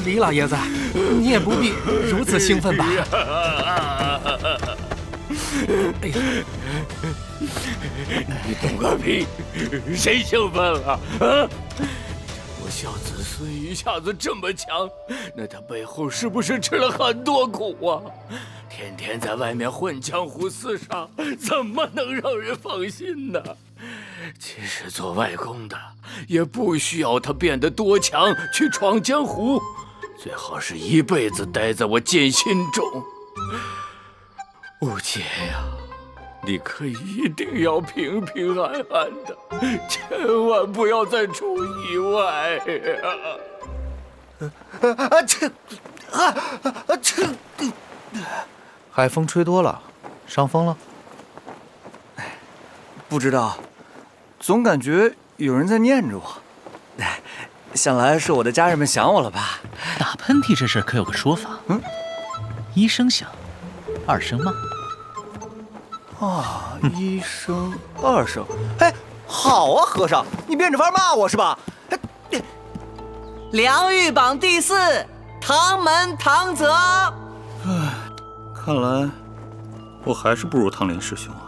李老爷子，你也不必如此兴奋吧？哎呀，你懂个屁！谁兴奋了啊？我小子孙一下子这么强，那他背后是不是吃了很多苦啊？天天在外面混江湖厮杀，怎么能让人放心呢？其实做外公的也不需要他变得多强去闯江湖，最好是一辈子待在我剑心中。五姐呀，你可一定要平平安安的，千万不要再出意外呀！海风吹多了，伤风了？不知道，总感觉有人在念着我。想来是我的家人们想我了吧？打喷嚏这事可有个说法，一声响，二声骂。一声二声，哎，好啊，和尚，你变着法骂我是吧？梁玉榜第4，唐门唐泽。看来我还是不如唐林师兄啊。